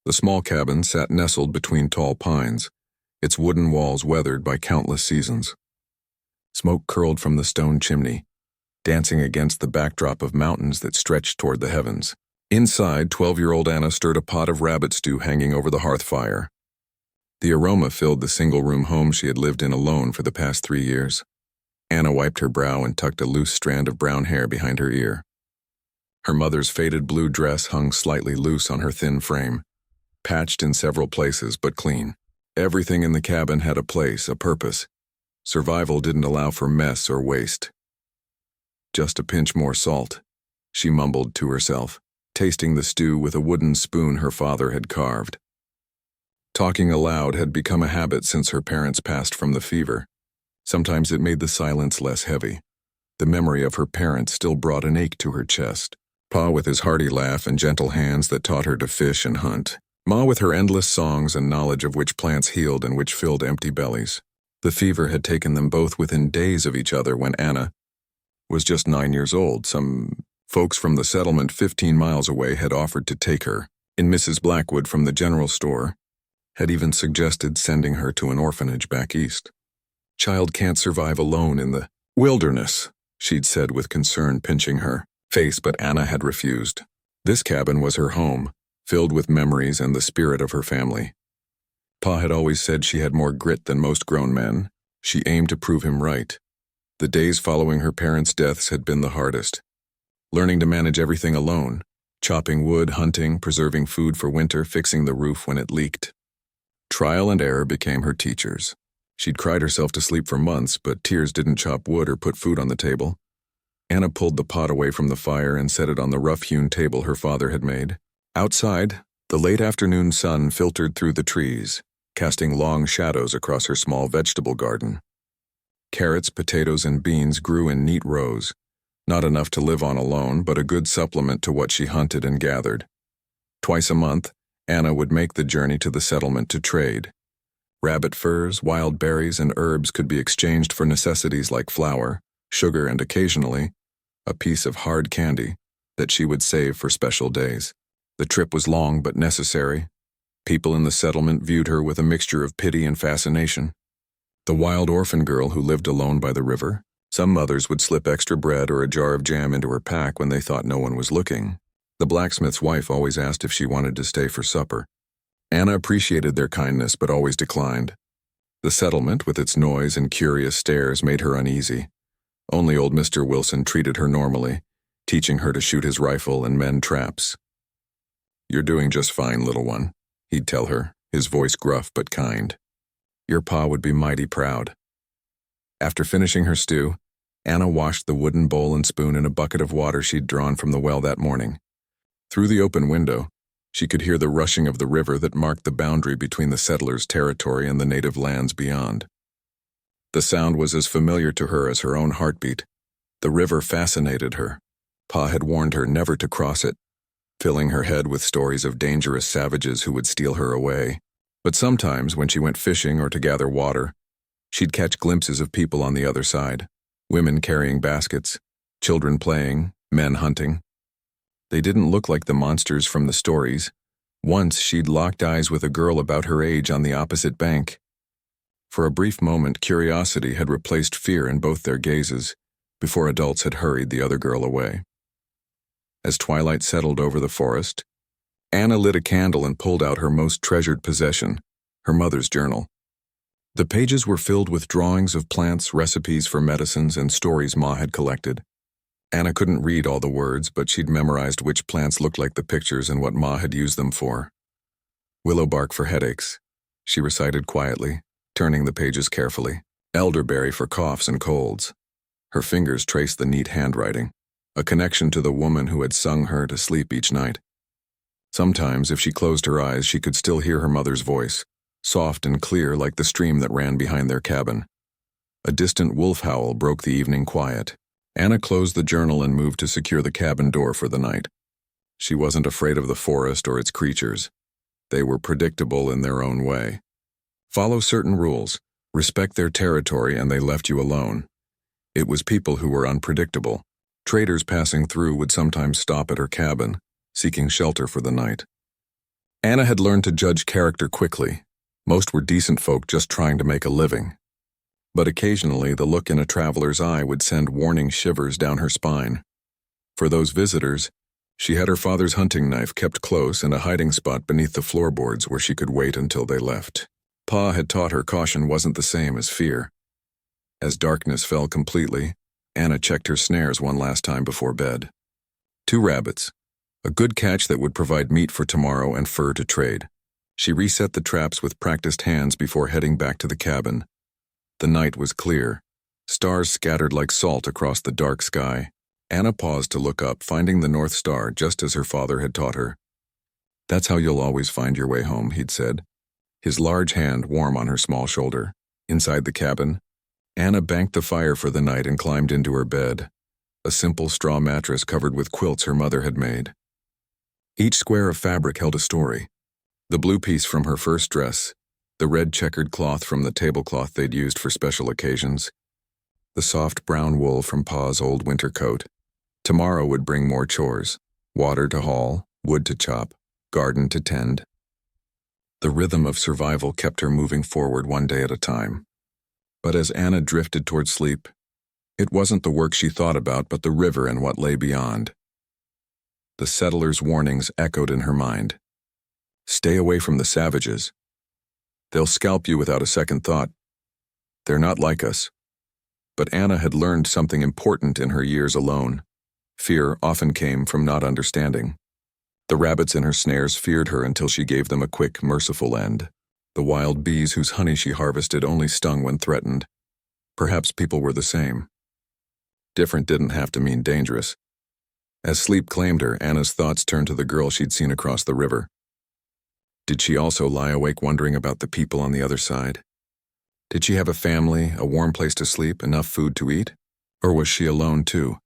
The small cabin sat nestled between tall pines, its wooden walls weathered by countless seasons. Smoke curled from the stone chimney, dancing against the backdrop of mountains that stretched toward the heavens. Inside, 12-year-old Anna stirred a pot of rabbit stew hanging over the hearth fire. The aroma filled the single-room home she had lived in alone for the past 3 years. Anna wiped her brow and tucked a loose strand of brown hair behind her ear. Her mother's faded blue dress hung slightly loose on her thin frame, patched in several places but clean. Everything in the cabin had a place, a purpose. Survival didn't allow for mess or waste. Just a pinch more salt, she mumbled to herself, tasting the stew with a wooden spoon her father had carved. Talking aloud had become a habit since her parents passed from the fever. Sometimes it made the silence less heavy. The memory of her parents still brought an ache to her chest. Pa with his hearty laugh and gentle hands that taught her to fish and hunt. Ma with her endless songs and knowledge of which plants healed and which filled empty bellies. The fever had taken them both within days of each other when Anna was just 9 years old. Some folks from the settlement 15 miles away had offered to take her, and Mrs. Blackwood from the general store had even suggested sending her to an orphanage back east. "Child can't survive alone in the wilderness," she'd said with concern pinching her face, but Anna had refused. This cabin was her home, filled with memories and the spirit of her family. Pa had always said she had more grit than most grown men. She aimed to prove him right. The days following her parents' deaths had been the hardest. Learning to manage everything alone, chopping wood, hunting, preserving food for winter, fixing the roof when it leaked. Trial and error became her teachers. She'd cried herself to sleep for months, but tears didn't chop wood or put food on the table. Anna pulled the pot away from the fire and set it on the rough-hewn table her father had made. Outside, the late afternoon sun filtered through the trees, casting long shadows across her small vegetable garden. Carrots, potatoes, and beans grew in neat rows, not enough to live on alone, but a good supplement to what she hunted and gathered. Twice a month, Anna would make the journey to the settlement to trade. Rabbit furs, wild berries, and herbs could be exchanged for necessities like flour, sugar, and occasionally, a piece of hard candy that she would save for special days. The trip was long but necessary. People in the settlement viewed her with a mixture of pity and fascination. The wild orphan girl who lived alone by the river, some mothers would slip extra bread or a jar of jam into her pack when they thought no one was looking. The blacksmith's wife always asked if she wanted to stay for supper. Anna appreciated their kindness but always declined. The settlement, with its noise and curious stares, made her uneasy. Only old Mr. Wilson treated her normally, teaching her to shoot his rifle and mend traps. "You're doing just fine, little one," he'd tell her, his voice gruff but kind. "Your pa would be mighty proud." After finishing her stew, Anna washed the wooden bowl and spoon in a bucket of water she'd drawn from the well that morning. Through the open window, she could hear the rushing of the river that marked the boundary between the settlers' territory and the native lands beyond. The sound was as familiar to her as her own heartbeat. The river fascinated her. Pa had warned her never to cross it, filling her head with stories of dangerous savages who would steal her away. But sometimes, when she went fishing or to gather water, she'd catch glimpses of people on the other side, women carrying baskets, children playing, men hunting. They didn't look like the monsters from the stories. Once she'd locked eyes with a girl about her age on the opposite bank. For a brief moment, curiosity had replaced fear in both their gazes, before adults had hurried the other girl away. As twilight settled over the forest, Anna lit a candle and pulled out her most treasured possession, her mother's journal. The pages were filled with drawings of plants, recipes for medicines, and stories Ma had collected. Anna couldn't read all the words, but she'd memorized which plants looked like the pictures and what Ma had used them for. "Willow bark for headaches," she recited quietly, turning the pages carefully. "Elderberry for coughs and colds." Her fingers traced the neat handwriting, a connection to the woman who had sung her to sleep each night. Sometimes, if she closed her eyes, she could still hear her mother's voice, soft and clear like the stream that ran behind their cabin. A distant wolf howl broke the evening quiet. Anna closed the journal and moved to secure the cabin door for the night. She wasn't afraid of the forest or its creatures. They were predictable in their own way. Follow certain rules, respect their territory, and they left you alone. It was people who were unpredictable. Traders passing through would sometimes stop at her cabin, seeking shelter for the night. Anna had learned to judge character quickly. Most were decent folk just trying to make a living. But occasionally the look in a traveler's eye would send warning shivers down her spine. For those visitors, she had her father's hunting knife kept close and a hiding spot beneath the floorboards where she could wait until they left. Pa had taught her caution wasn't the same as fear. As darkness fell completely, Anna checked her snares one last time before bed. 2 rabbits, a good catch that would provide meat for tomorrow and fur to trade. She reset the traps with practiced hands before heading back to the cabin. The night was clear, stars scattered like salt across the dark sky. Anna paused to look up, finding the North Star just as her father had taught her. "That's how you'll always find your way home," he'd said, his large hand warm on her small shoulder. Inside the cabin, Anna banked the fire for the night and climbed into her bed, a simple straw mattress covered with quilts her mother had made. Each square of fabric held a story. The blue piece from her first dress, the red checkered cloth from the tablecloth they'd used for special occasions, the soft brown wool from Pa's old winter coat. Tomorrow would bring more chores, water to haul, wood to chop, garden to tend. The rhythm of survival kept her moving forward one day at a time. But as Anna drifted toward sleep, it wasn't the work she thought about but the river and what lay beyond. The settlers' warnings echoed in her mind. "Stay away from the savages. They'll scalp you without a second thought. They're not like us." But Anna had learned something important in her years alone. Fear often came from not understanding. The rabbits in her snares feared her until she gave them a quick, merciful end. The wild bees whose honey she harvested only stung when threatened. Perhaps people were the same. Different didn't have to mean dangerous. As sleep claimed her, Anna's thoughts turned to the girl she'd seen across the river. Did she also lie awake wondering about the people on the other side? Did she have a family, a warm place to sleep, enough food to eat? Or was she alone too,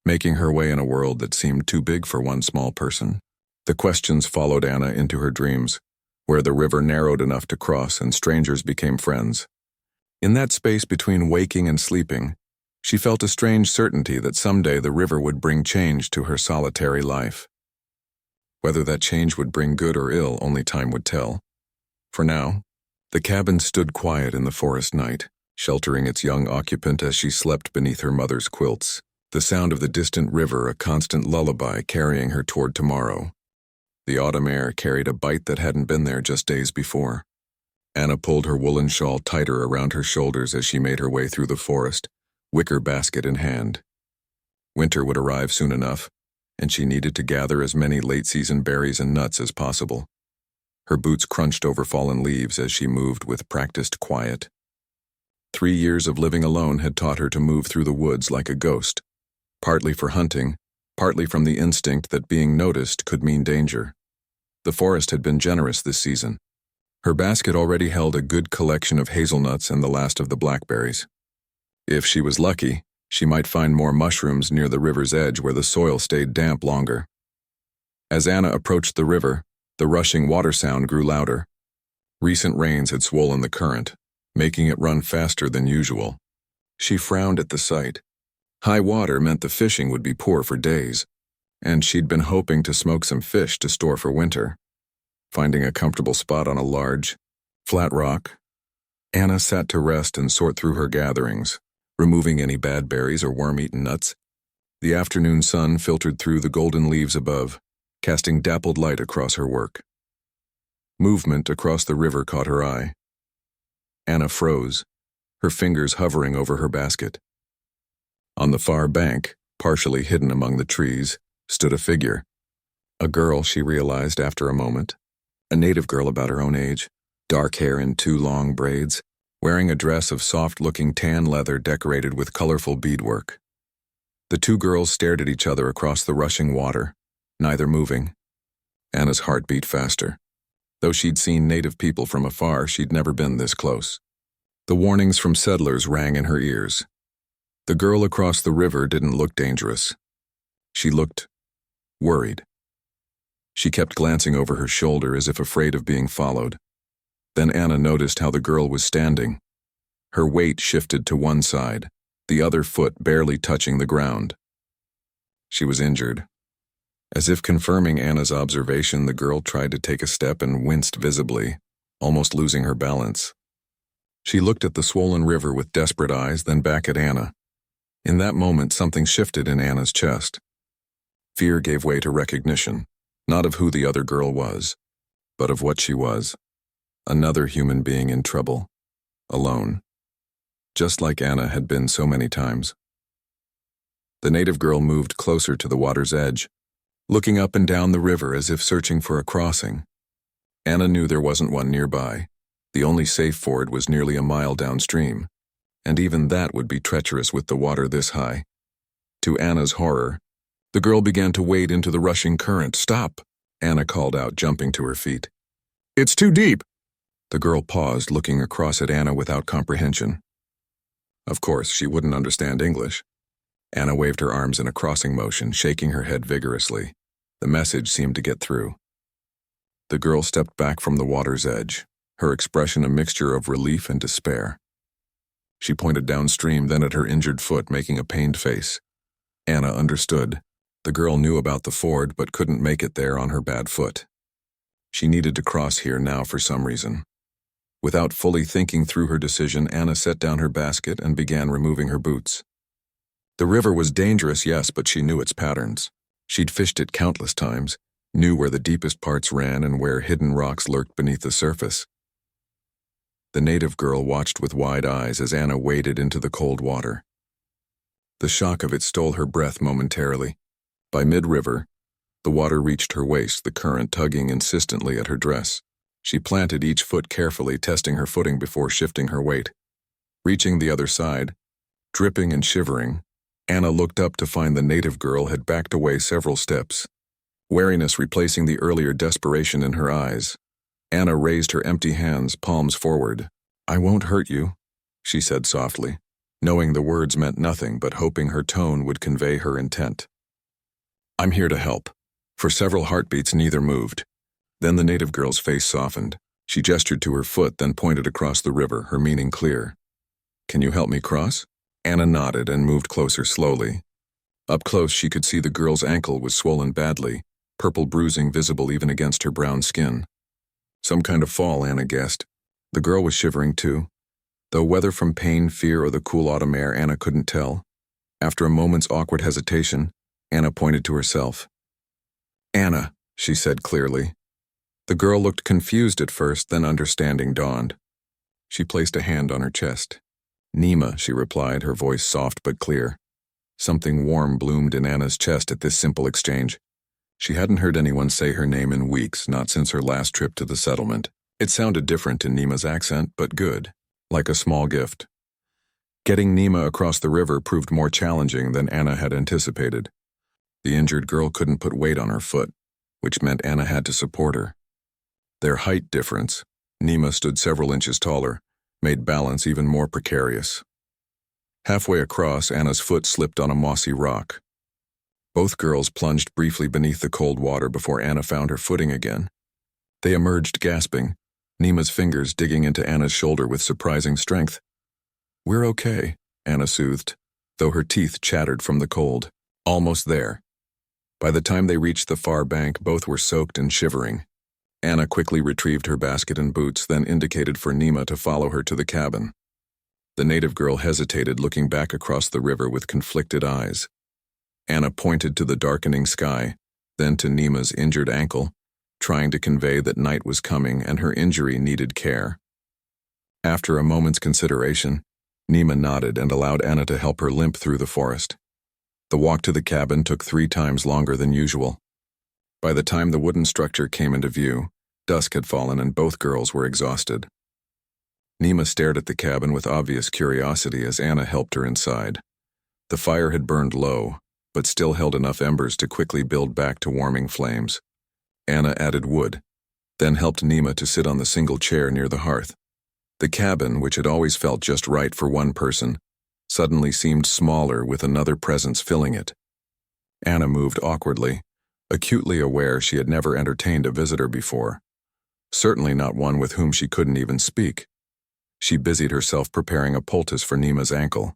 making her way in a world that seemed too big for one small person? The questions followed Anna into her dreams, where the river narrowed enough to cross and strangers became friends. In that space between waking and sleeping, she felt a strange certainty that someday the river would bring change to her solitary life. Whether that change would bring good or ill, only time would tell. For now, the cabin stood quiet in the forest night, sheltering its young occupant as she slept beneath her mother's quilts, the sound of the distant river a constant lullaby carrying her toward tomorrow. The autumn air carried a bite that hadn't been there just days before. Anna pulled her woolen shawl tighter around her shoulders as she made her way through the forest, wicker basket in hand. Winter would arrive soon enough, and she needed to gather as many late-season berries and nuts as possible. Her boots crunched over fallen leaves as she moved with practiced quiet. 3 years of living alone had taught her to move through the woods like a ghost, partly for hunting, partly from the instinct that being noticed could mean danger. The forest had been generous this season. Her basket already held a good collection of hazelnuts and the last of the blackberries. If she was lucky, she might find more mushrooms near the river's edge where the soil stayed damp longer. As Anna approached the river, the rushing water sound grew louder. Recent rains had swollen the current, making it run faster than usual. She frowned at the sight. High water meant the fishing would be poor for days, and she'd been hoping to smoke some fish to store for winter. Finding a comfortable spot on a large, flat rock, Anna sat to rest and sort through her gatherings, removing any bad berries or worm-eaten nuts. The afternoon sun filtered through the golden leaves above, casting dappled light across her work. Movement across the river caught her eye. Anna froze, her fingers hovering over her basket. On the far bank, partially hidden among the trees, stood a figure. A girl, she realized after a moment. A native girl about her own age, dark hair in 2 long braids, wearing a dress of soft-looking tan leather decorated with colorful beadwork. The 2 girls stared at each other across the rushing water, neither moving. Anna's heart beat faster. Though she'd seen native people from afar, she'd never been this close. The warnings from settlers rang in her ears. The girl across the river didn't look dangerous. She looked worried. She kept glancing over her shoulder as if afraid of being followed. Then Anna noticed how the girl was standing. Her weight shifted to one side, the other foot barely touching the ground. She was injured, As if confirming Anna's observation, the girl tried to take a step and winced visibly, almost losing her balance. She looked at the swollen river with desperate eyes, then back at Anna. In that moment, something shifted in Anna's chest. Fear gave way to recognition, not of who the other girl was, but of what she was. Another human being in trouble, alone. Just like Anna had been so many times. The native girl moved closer to the water's edge, looking up and down the river as if searching for a crossing. Anna knew there wasn't one nearby. The only safe ford was nearly a mile downstream, and even that would be treacherous with the water this high. To Anna's horror, the girl began to wade into the rushing current. "Stop!" Anna called out, jumping to her feet. "It's too deep!" The girl paused, looking across at Anna without comprehension. Of course, she wouldn't understand English. Anna waved her arms in a crossing motion, shaking her head vigorously. The message seemed to get through. The girl stepped back from the water's edge, her expression a mixture of relief and despair. She pointed downstream, then at her injured foot, making a pained face. Anna understood. The girl knew about the ford, but couldn't make it there on her bad foot. She needed to cross here now for some reason. Without fully thinking through her decision, Anna set down her basket and began removing her boots. The river was dangerous, yes, but she knew its patterns. She'd fished it countless times, knew where the deepest parts ran and where hidden rocks lurked beneath the surface. The native girl watched with wide eyes as Anna waded into the cold water. The shock of it stole her breath momentarily. By mid-river, the water reached her waist, the current tugging insistently at her dress. She planted each foot carefully, testing her footing before shifting her weight. Reaching the other side, dripping and shivering, Anna looked up to find the native girl had backed away several steps, wariness replacing the earlier desperation in her eyes. Anna raised her empty hands, palms forward. "I won't hurt you," she said softly, knowing the words meant nothing but hoping her tone would convey her intent. "I'm here to help." For several heartbeats, neither moved. Then the native girl's face softened. She gestured to her foot, then pointed across the river, her meaning clear. "Can you help me cross?" Anna nodded and moved closer slowly. Up close, she could see the girl's ankle was swollen badly, purple bruising visible even against her brown skin. Some kind of fall, Anna guessed. The girl was shivering too. Though whether from pain, fear, or the cool autumn air, Anna couldn't tell. After a moment's awkward hesitation, Anna pointed to herself. "Anna," she said clearly. The girl looked confused at first, then understanding dawned. She placed a hand on her chest. "Nima," she replied, her voice soft but clear. Something warm bloomed in Anna's chest at this simple exchange. She hadn't heard anyone say her name in weeks, not since her last trip to the settlement. It sounded different in Nima's accent, but good, like a small gift. Getting Nima across the river proved more challenging than Anna had anticipated. The injured girl couldn't put weight on her foot, which meant Anna had to support her. Their height difference, Nima stood several inches taller, made balance even more precarious. Halfway across, Anna's foot slipped on a mossy rock. Both girls plunged briefly beneath the cold water before Anna found her footing again. They emerged gasping, Nima's fingers digging into Anna's shoulder with surprising strength. "We're okay," Anna soothed, though her teeth chattered from the cold. Almost there. By the time they reached the far bank, both were soaked and shivering. Anna quickly retrieved her basket and boots, then indicated for Nima to follow her to the cabin. The native girl hesitated, looking back across the river with conflicted eyes. Anna pointed to the darkening sky, then to Nima's injured ankle, trying to convey that night was coming and her injury needed care. After a moment's consideration, Nima nodded and allowed Anna to help her limp through the forest. The walk to the cabin took 3 times longer than usual. By the time the wooden structure came into view, dusk had fallen and both girls were exhausted. Nima stared at the cabin with obvious curiosity as Anna helped her inside. The fire had burned low, but still held enough embers to quickly build back to warming flames. Anna added wood, then helped Nima to sit on the single chair near the hearth. The cabin, which had always felt just right for one person, suddenly seemed smaller with another presence filling it. Anna moved awkwardly, acutely aware she had never entertained a visitor before. Certainly not one with whom she couldn't even speak. She busied herself preparing a poultice for Nima's ankle,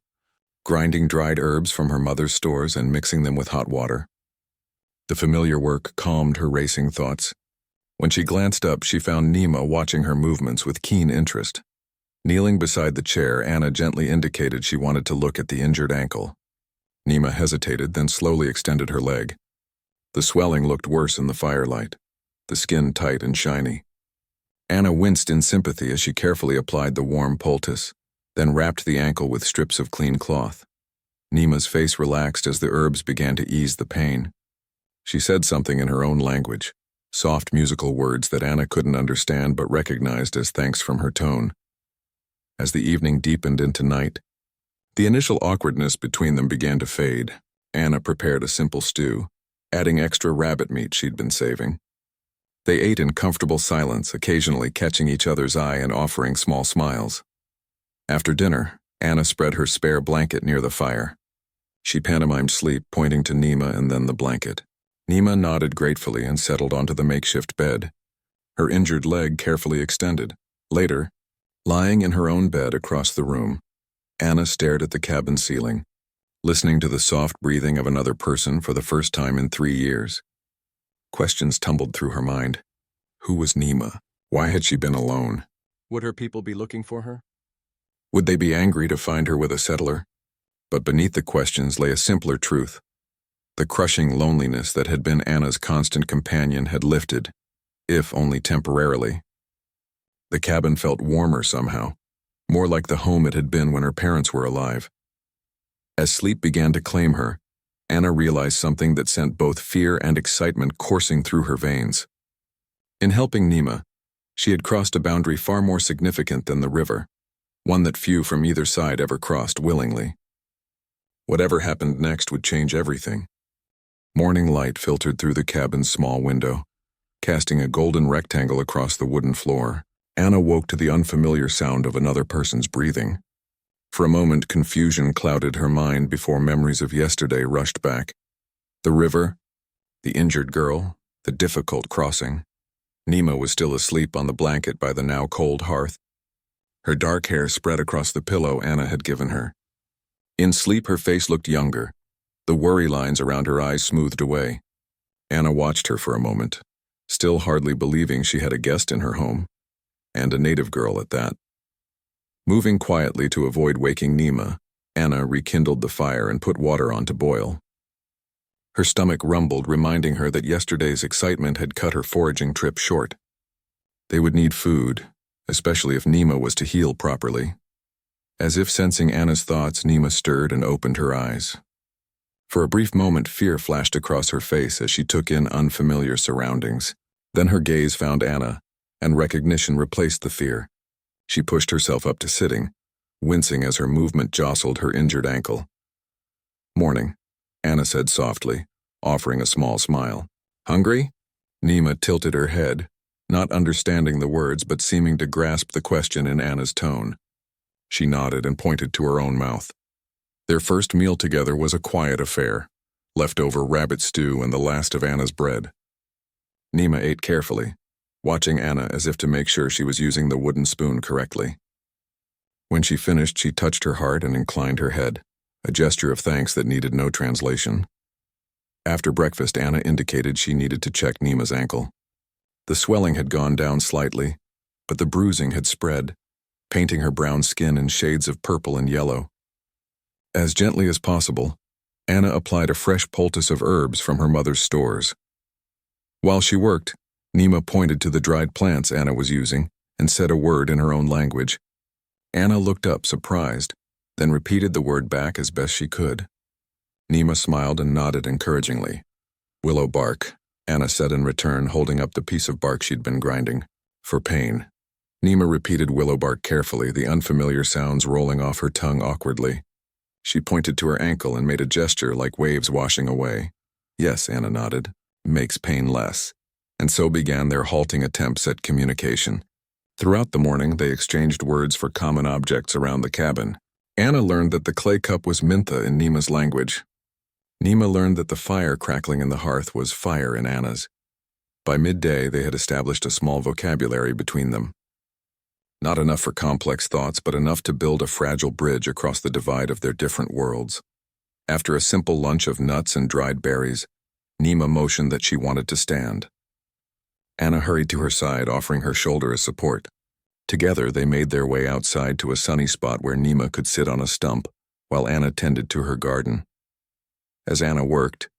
grinding dried herbs from her mother's stores and mixing them with hot water. The familiar work calmed her racing thoughts. When she glanced up, she found Nima watching her movements with keen interest. Kneeling beside the chair, Anna gently indicated she wanted to look at the injured ankle. Nima hesitated, then slowly extended her leg. The swelling looked worse in the firelight, the skin tight and shiny. Anna winced in sympathy as she carefully applied the warm poultice, then wrapped the ankle with strips of clean cloth. Nima's face relaxed as the herbs began to ease the pain. She said something in her own language, soft musical words that Anna couldn't understand but recognized as thanks from her tone. As the evening deepened into night, the initial awkwardness between them began to fade. Anna prepared a simple stew, adding extra rabbit meat she'd been saving. They ate in comfortable silence, occasionally catching each other's eye and offering small smiles. After dinner, Anna spread her spare blanket near the fire. She pantomimed sleep, pointing to Nima and then the blanket. Nima nodded gratefully and settled onto the makeshift bed, her injured leg carefully extended. Later, lying in her own bed across the room, Anna stared at the cabin ceiling, listening to the soft breathing of another person for the first time in 3 years. Questions tumbled through her mind. Who was Nima? Why had she been alone? Would her people be looking for her? Would they be angry to find her with a settler? But beneath the questions lay a simpler truth. The crushing loneliness that had been Anna's constant companion had lifted, if only temporarily. The cabin felt warmer somehow, more like the home it had been when her parents were alive. As sleep began to claim her, Anna realized something that sent both fear and excitement coursing through her veins. In helping Nima, she had crossed a boundary far more significant than the river, one that few from either side ever crossed willingly. Whatever happened next would change everything. Morning light filtered through the cabin's small window, casting a golden rectangle across the wooden floor. Anna woke to the unfamiliar sound of another person's breathing. For a moment, confusion clouded her mind before memories of yesterday rushed back. The river, the injured girl, the difficult crossing. Nima was still asleep on the blanket by the now cold hearth. Her dark hair spread across the pillow Anna had given her. In sleep, her face looked younger, the worry lines around her eyes smoothed away. Anna watched her for a moment, still hardly believing she had a guest in her home, and a native girl at that. Moving quietly to avoid waking Nima, Anna rekindled the fire and put water on to boil. Her stomach rumbled, reminding her that yesterday's excitement had cut her foraging trip short. They would need food, especially if Nima was to heal properly. As if sensing Anna's thoughts, Nima stirred and opened her eyes. For a brief moment, fear flashed across her face as she took in unfamiliar surroundings. Then her gaze found Anna, and recognition replaced the fear. She pushed herself up to sitting, wincing as her movement jostled her injured ankle. "Morning," Anna said softly, offering a small smile. "Hungry?" Nima tilted her head, not understanding the words but seeming to grasp the question in Anna's tone. She nodded and pointed to her own mouth. Their first meal together was a quiet affair, leftover rabbit stew and the last of Anna's bread. Nima ate carefully, watching Anna as if to make sure she was using the wooden spoon correctly. When she finished, she touched her heart and inclined her head, a gesture of thanks that needed no translation. After breakfast, Anna indicated she needed to check Nima's ankle. The swelling had gone down slightly, but the bruising had spread, painting her brown skin in shades of purple and yellow. As gently as possible, Anna applied a fresh poultice of herbs from her mother's stores. While she worked, Nima pointed to the dried plants Anna was using and said a word in her own language. Anna looked up, surprised, then repeated the word back as best she could. Nima smiled and nodded encouragingly. "Willow bark," Anna said in return, holding up the piece of bark she'd been grinding. "For pain." Nima repeated willow bark carefully, the unfamiliar sounds rolling off her tongue awkwardly. She pointed to her ankle and made a gesture like waves washing away. "Yes," Anna nodded. "Makes pain less." And so began their halting attempts at communication. Throughout the morning, they exchanged words for common objects around the cabin. Anna learned that the clay cup was mintha in Nima's language. Nima learned that the fire crackling in the hearth was fire in Anna's. By midday, they had established a small vocabulary between them. Not enough for complex thoughts, but enough to build a fragile bridge across the divide of their different worlds. After a simple lunch of nuts and dried berries, Nima motioned that she wanted to stand. Anna hurried to her side, offering her shoulder as support. Together, they made their way outside to a sunny spot where Nima could sit on a stump, while Anna tended to her garden. As Anna worked,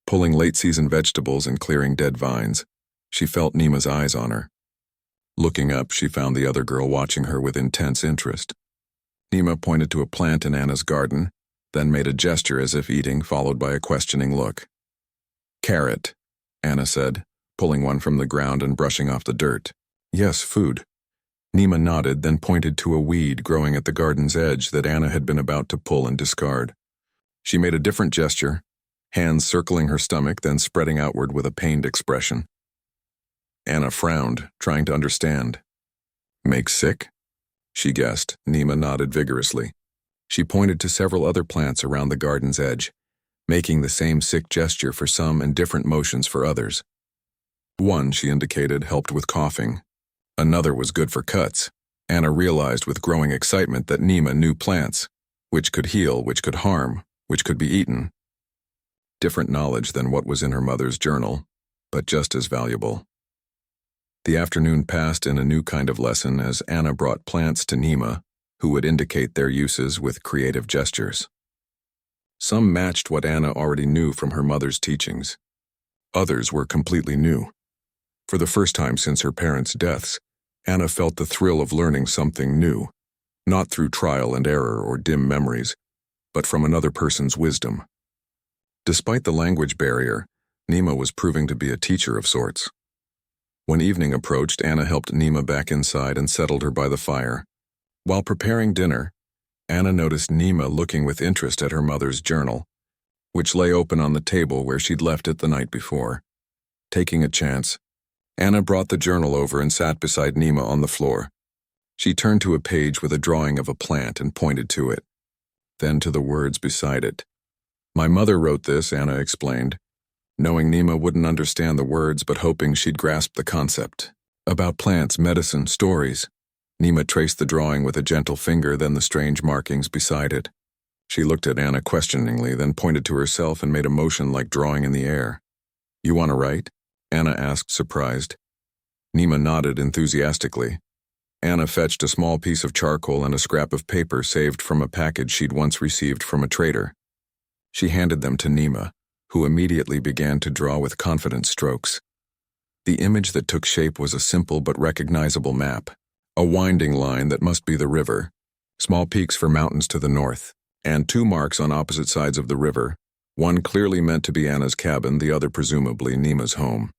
pulling late-season vegetables and clearing dead vines, she felt Nima's eyes on her. Looking up, she found the other girl watching her with intense interest. Nima pointed to a plant in Anna's garden, then made a gesture as if eating, followed by a questioning look. "Carrot," Anna said, pulling one from the ground and brushing off the dirt. "Yes, food." Nima nodded, then pointed to a weed growing at the garden's edge that Anna had been about to pull and discard. She made a different gesture, hands circling her stomach, then spreading outward with a pained expression. Anna frowned, trying to understand. "Make sick?" she guessed. Nima nodded vigorously. She pointed to several other plants around the garden's edge, making the same sick gesture for some and different motions for others. One, she indicated, helped with coughing. Another was good for cuts. Anna realized with growing excitement that Nima knew plants, which could heal, which could harm, which could be eaten. Different knowledge than what was in her mother's journal, but just as valuable. The afternoon passed in a new kind of lesson as Anna brought plants to Nima, who would indicate their uses with creative gestures. Some matched what Anna already knew from her mother's teachings. Others were completely new. For the first time since her parents' deaths, Anna felt the thrill of learning something new, not through trial and error or dim memories, but from another person's wisdom. Despite the language barrier, Nima was proving to be a teacher of sorts. When evening approached, Anna helped Nima back inside and settled her by the fire. While preparing dinner, Anna noticed Nima looking with interest at her mother's journal, which lay open on the table where she'd left it the night before. Taking a chance, Anna brought the journal over and sat beside Nima on the floor. She turned to a page with a drawing of a plant and pointed to it, then to the words beside it. "My mother wrote this," Anna explained, knowing Nima wouldn't understand the words but hoping she'd grasp the concept. "About plants, medicine, stories." Nima traced the drawing with a gentle finger, then the strange markings beside it. She looked at Anna questioningly, then pointed to herself and made a motion like drawing in the air. "You want to write?" Anna asked, surprised. Nima nodded enthusiastically. Anna fetched a small piece of charcoal and a scrap of paper saved from a package she'd once received from a trader. She handed them to Nima, who immediately began to draw with confident strokes. The image that took shape was a simple but recognizable map. A winding line that must be the river, small peaks for mountains to the north, and two marks on opposite sides of the river, one clearly meant to be Anna's cabin, the other presumably Nima's home.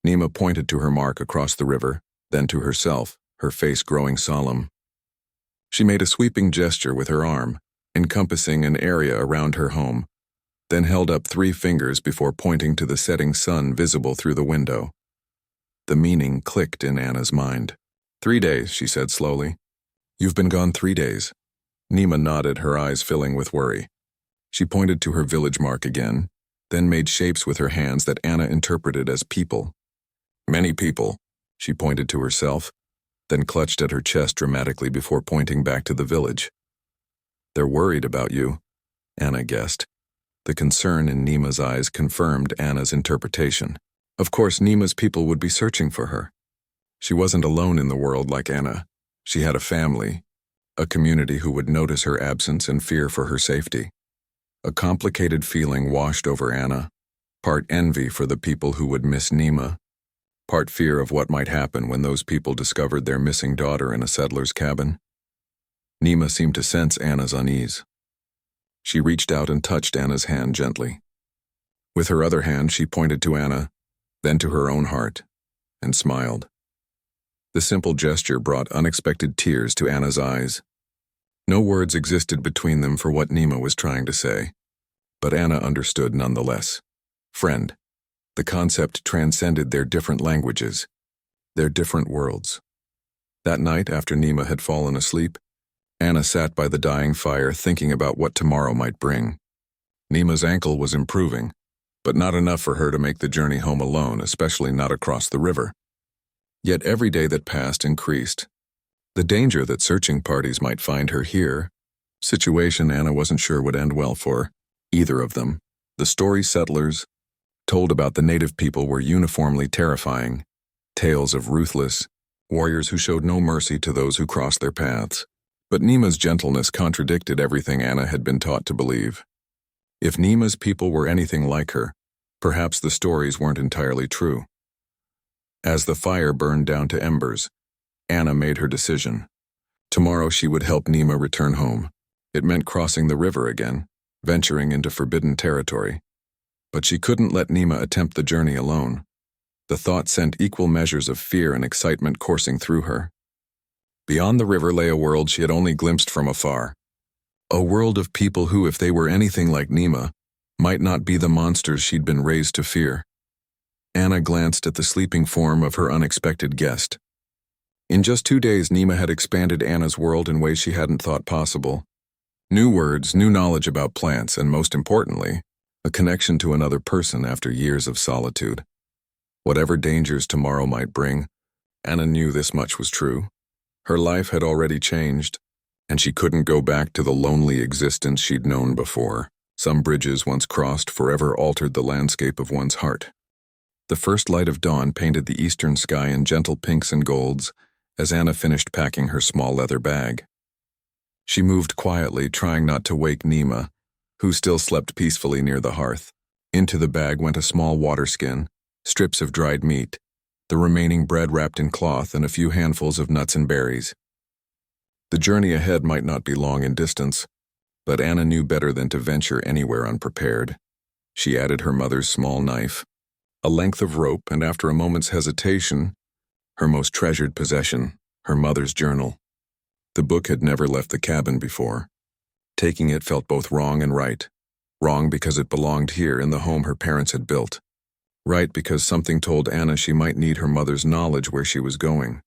Nima pointed to her mark across the river, then to herself, her face growing solemn. She made a sweeping gesture with her arm, encompassing an area around her home, then held up 3 fingers before pointing to the setting sun visible through the window. The meaning clicked in Anna's mind. 3 days, she said slowly. "You've been gone 3 days. Nima nodded, her eyes filling with worry. She pointed to her village mark again, then made shapes with her hands that Anna interpreted as people. "Many people," she pointed to herself, then clutched at her chest dramatically before pointing back to the village. "They're worried about you," Anna guessed. The concern in Nima's eyes confirmed Anna's interpretation. Of course, Nima's people would be searching for her. She wasn't alone in the world like Anna. She had a family, a community who would notice her absence and fear for her safety. A complicated feeling washed over Anna, part envy for the people who would miss Nima, part fear of what might happen when those people discovered their missing daughter in a settler's cabin. Nima seemed to sense Anna's unease. She reached out and touched Anna's hand gently. With her other hand, she pointed to Anna, then to her own heart, and smiled. The simple gesture brought unexpected tears to Anna's eyes. No words existed between them for what Nima was trying to say, but Anna understood nonetheless. Friend. The concept transcended their different languages, their different worlds. That night, after Nima had fallen asleep, Anna sat by the dying fire thinking about what tomorrow might bring. Nima's ankle was improving, but not enough for her to make the journey home alone, especially not across the river. Yet every day that passed increased. The danger that searching parties might find her here, situation Anna wasn't sure would end well for either of them, the story settlers told about the native people were uniformly terrifying, tales of ruthless warriors who showed no mercy to those who crossed their paths. But Nima's gentleness contradicted everything Anna had been taught to believe. If Nima's people were anything like her, perhaps the stories weren't entirely true. As the fire burned down to embers, Anna made her decision. Tomorrow she would help Nima return home. It meant crossing the river again, venturing into forbidden territory. But she couldn't let Nima attempt the journey alone. The thought sent equal measures of fear and excitement coursing through her. Beyond the river lay a world she had only glimpsed from afar. A world of people who, if they were anything like Nima, might not be the monsters she'd been raised to fear. Anna glanced at the sleeping form of her unexpected guest. In just 2 days, Nima had expanded Anna's world in ways she hadn't thought possible. New words, new knowledge about plants, and most importantly, a connection to another person after years of solitude. Whatever dangers tomorrow might bring, Anna knew this much was true. Her life had already changed, and she couldn't go back to the lonely existence she'd known before. Some bridges once crossed forever altered the landscape of one's heart. The first light of dawn painted the eastern sky in gentle pinks and golds as Anna finished packing her small leather bag. She moved quietly, trying not to wake Nima, who still slept peacefully near the hearth. Into the bag went a small water skin, strips of dried meat, the remaining bread wrapped in cloth, and a few handfuls of nuts and berries. The journey ahead might not be long in distance, but Anna knew better than to venture anywhere unprepared. She added her mother's small knife, a length of rope, and after a moment's hesitation, her most treasured possession, her mother's journal. The book had never left the cabin before. Taking it felt both wrong and right. Wrong because it belonged here in the home her parents had built. Right because something told Anna she might need her mother's knowledge where she was going.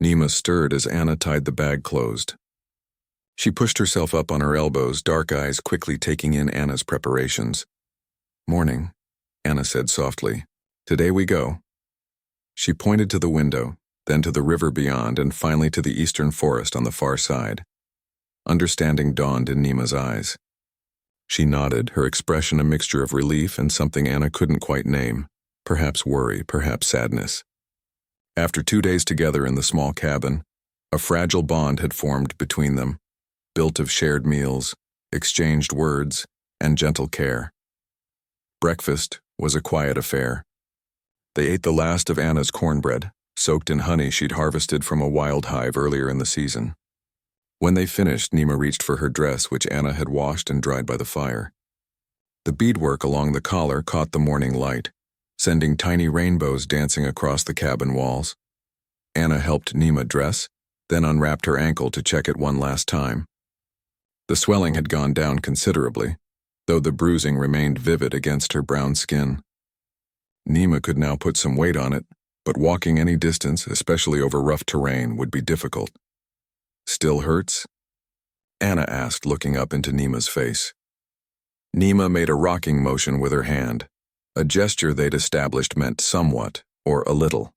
Nima stirred as Anna tied the bag closed. She pushed herself up on her elbows, dark eyes quickly taking in Anna's preparations. "Morning," Anna said softly. "Today we go." She pointed to the window, then to the river beyond, and finally to the eastern forest on the far side. Understanding dawned in Nima's eyes. She nodded, her expression a mixture of relief and something Anna couldn't quite name, perhaps worry, perhaps sadness. After 2 days together in the small cabin, a fragile bond had formed between them, built of shared meals, exchanged words, and gentle care. Breakfast was a quiet affair. They ate the last of Anna's cornbread, soaked in honey she'd harvested from a wild hive earlier in the season. When they finished, Nima reached for her dress, which Anna had washed and dried by the fire. The beadwork along the collar caught the morning light, sending tiny rainbows dancing across the cabin walls. Anna helped Nima dress, then unwrapped her ankle to check it one last time. The swelling had gone down considerably, though the bruising remained vivid against her brown skin. Nima could now put some weight on it, but walking any distance, especially over rough terrain, would be difficult. "Still hurts?" Anna asked, looking up into Nima's face. Nima made a rocking motion with her hand, a gesture they'd established meant somewhat, or a little.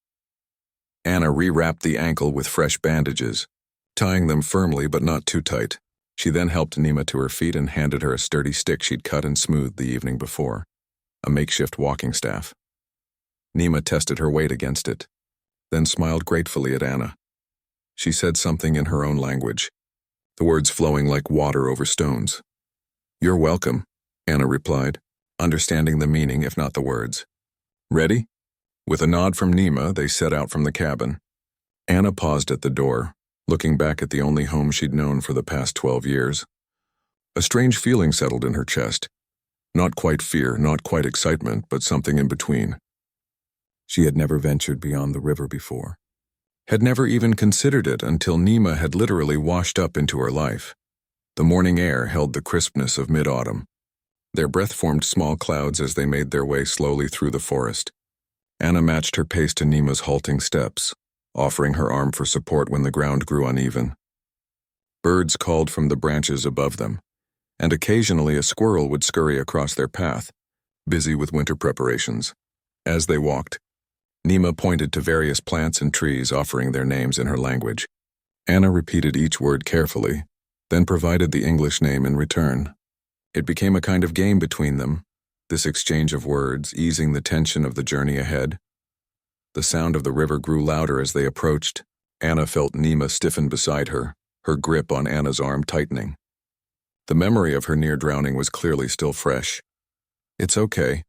Anna rewrapped the ankle with fresh bandages, tying them firmly but not too tight. She then helped Nima to her feet and handed her a sturdy stick she'd cut and smoothed the evening before, a makeshift walking staff. Nima tested her weight against it, then smiled gratefully at Anna. She said something in her own language, the words flowing like water over stones. "You're welcome," Anna replied, understanding the meaning if not the words. "Ready?" With a nod from Nima, they set out from the cabin. Anna paused at the door, looking back at the only home she'd known for the past 12 years. A strange feeling settled in her chest. Not quite fear, not quite excitement, but something in between. She had never ventured beyond the river before. Had never even considered it until Nima had literally washed up into her life. The morning air held the crispness of mid-autumn. Their breath formed small clouds as they made their way slowly through the forest. Anna matched her pace to Nima's halting steps, offering her arm for support when the ground grew uneven. Birds called from the branches above them, and occasionally a squirrel would scurry across their path, busy with winter preparations. As they walked, Nima pointed to various plants and trees, offering their names in her language. Anna repeated each word carefully, then provided the English name in return. It became a kind of game between them, this exchange of words easing the tension of the journey ahead. The sound of the river grew louder as they approached. Anna felt Nima stiffen beside her, her grip on Anna's arm tightening. The memory of her near drowning was clearly still fresh. "It's okay,"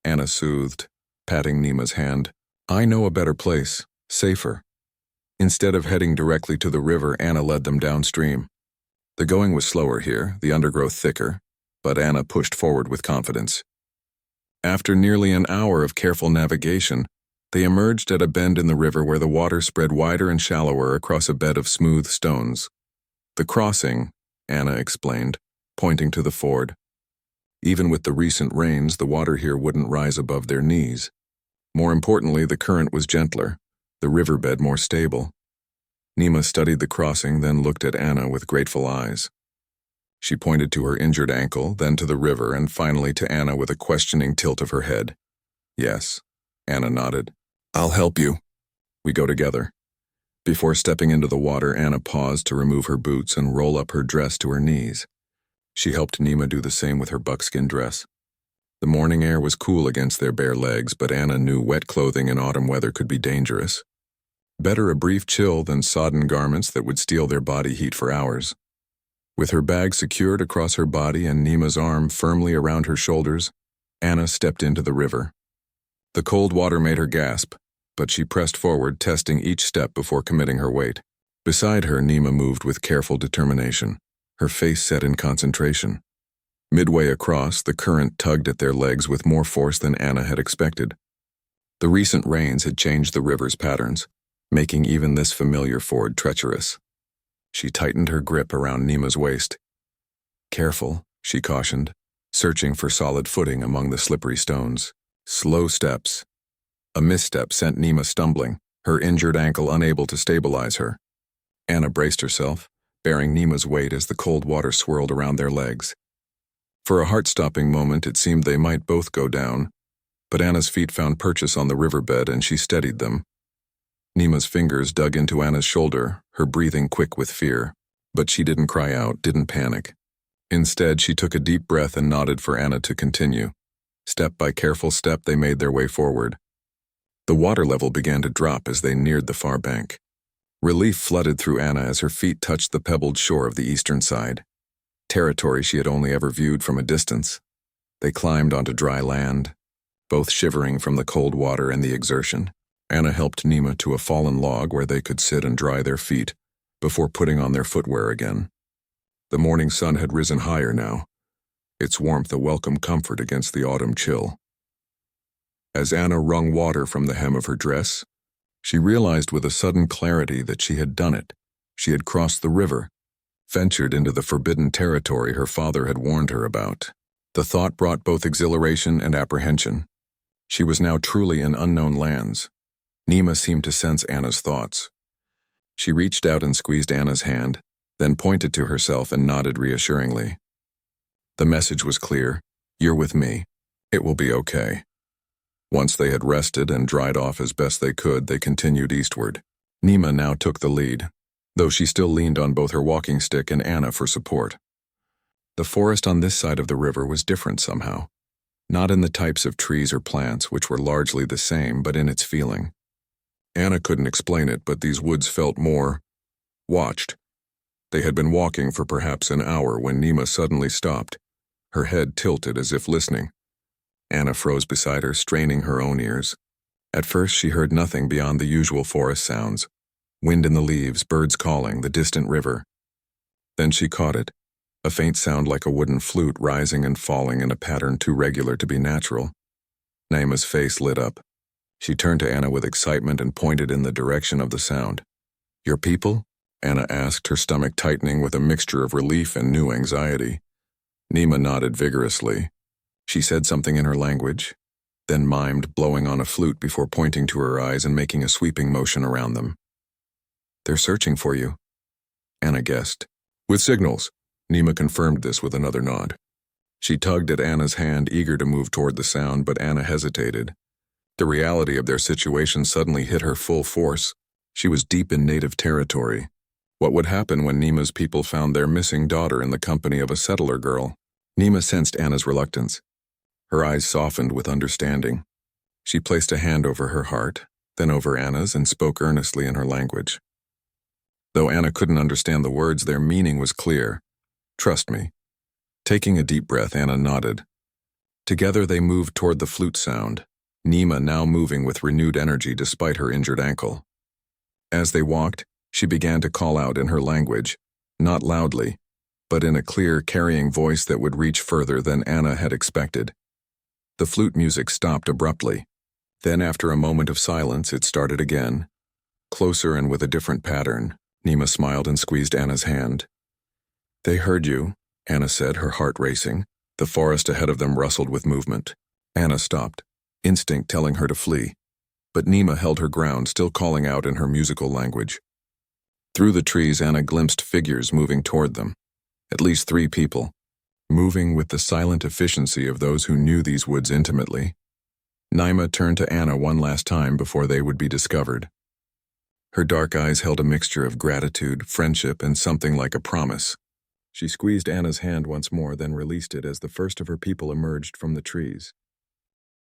Anna soothed, patting Nima's hand. "I know a better place, safer." Instead of heading directly to the river, Anna led them downstream. The going was slower here, the undergrowth thicker, but Anna pushed forward with confidence. After nearly an hour of careful navigation, they emerged at a bend in the river where the water spread wider and shallower across a bed of smooth stones. "The crossing," Anna explained, pointing to the ford. Even with the recent rains, the water here wouldn't rise above their knees. More importantly, the current was gentler, the riverbed more stable. Nima studied the crossing, then looked at Anna with grateful eyes. She pointed to her injured ankle, then to the river, and finally to Anna with a questioning tilt of her head. "Yes," Anna nodded. "I'll help you. We go together." Before stepping into the water, Anna paused to remove her boots and roll up her dress to her knees. She helped Nima do the same with her buckskin dress. The morning air was cool against their bare legs, but Anna knew wet clothing in autumn weather could be dangerous. Better a brief chill than sodden garments that would steal their body heat for hours. With her bag secured across her body and Nima's arm firmly around her shoulders, Anna stepped into the river. The cold water made her gasp, but she pressed forward, testing each step before committing her weight. Beside her, Nima moved with careful determination, her face set in concentration. Midway across, the current tugged at their legs with more force than Anna had expected. The recent rains had changed the river's patterns, making even this familiar ford treacherous. She tightened her grip around Nima's waist. "Careful," she cautioned, searching for solid footing among the slippery stones. Slow steps. A misstep sent Nima stumbling, her injured ankle unable to stabilize her. Anna braced herself, bearing Nima's weight as the cold water swirled around their legs. For a heart-stopping moment, it seemed they might both go down, but Anna's feet found purchase on the riverbed and she steadied them. Nima's fingers dug into Anna's shoulder, her breathing quick with fear, but she didn't cry out, didn't panic. Instead, she took a deep breath and nodded for Anna to continue. Step by careful step, they made their way forward. The water level began to drop as they neared the far bank. Relief flooded through Anna as her feet touched the pebbled shore of the eastern side, territory she had only ever viewed from a distance. They climbed onto dry land, both shivering from the cold water and the exertion. Anna helped Nima to a fallen log where they could sit and dry their feet before putting on their footwear again. The morning sun had risen higher now, its warmth a welcome comfort against the autumn chill. As Anna wrung water from the hem of her dress, she realized with a sudden clarity that she had done it. She had crossed the river, ventured into the forbidden territory her father had warned her about. The thought brought both exhilaration and apprehension. She was now truly in unknown lands. Nima seemed to sense Anna's thoughts. She reached out and squeezed Anna's hand, then pointed to herself and nodded reassuringly. The message was clear: "You're with me. It will be okay." Once they had rested and dried off as best they could, they continued eastward. Nima now took the lead, though she still leaned on both her walking stick and Anna for support. The forest on this side of the river was different somehow, not in the types of trees or plants, which were largely the same, but in its feeling. Anna couldn't explain it, but these woods felt more watched. They had been walking for perhaps an hour when Nima suddenly stopped, her head tilted as if listening. Anna froze beside her, straining her own ears. At first she heard nothing beyond the usual forest sounds: wind in the leaves, birds calling, the distant river. Then she caught it, a faint sound like a wooden flute rising and falling in a pattern too regular to be natural. Nima's face lit up. She turned to Anna with excitement and pointed in the direction of the sound. "Your people?" Anna asked, her stomach tightening with a mixture of relief and new anxiety. Nima nodded vigorously. She said something in her language, then mimed blowing on a flute before pointing to her eyes and making a sweeping motion around them. "They're searching for you," Anna guessed. "With signals," Nima confirmed this with another nod. She tugged at Anna's hand, eager to move toward the sound, but Anna hesitated. The reality of their situation suddenly hit her full force. She was deep in native territory. What would happen when Nima's people found their missing daughter in the company of a settler girl? Nima sensed Anna's reluctance. Her eyes softened with understanding. She placed a hand over her heart, then over Anna's, and spoke earnestly in her language. Though Anna couldn't understand the words, their meaning was clear. Trust me. Taking a deep breath, Anna nodded. Together they moved toward the flute sound, Nima now moving with renewed energy despite her injured ankle. As they walked, she began to call out in her language, not loudly, but in a clear, carrying voice that would reach further than Anna had expected. The flute music stopped abruptly. Then, after a moment of silence, it started again. Closer and with a different pattern, Nima smiled and squeezed Anna's hand. "They heard you," Anna said, her heart racing. The forest ahead of them rustled with movement. Anna stopped, instinct telling her to flee. But Nima held her ground, still calling out in her musical language. Through the trees, Anna glimpsed figures moving toward them. At least 3 people, moving with the silent efficiency of those who knew these woods intimately. Nima turned to Anna one last time before they would be discovered. Her dark eyes held a mixture of gratitude, friendship, and something like a promise. She squeezed Anna's hand once more, then released it as the first of her people emerged from the trees.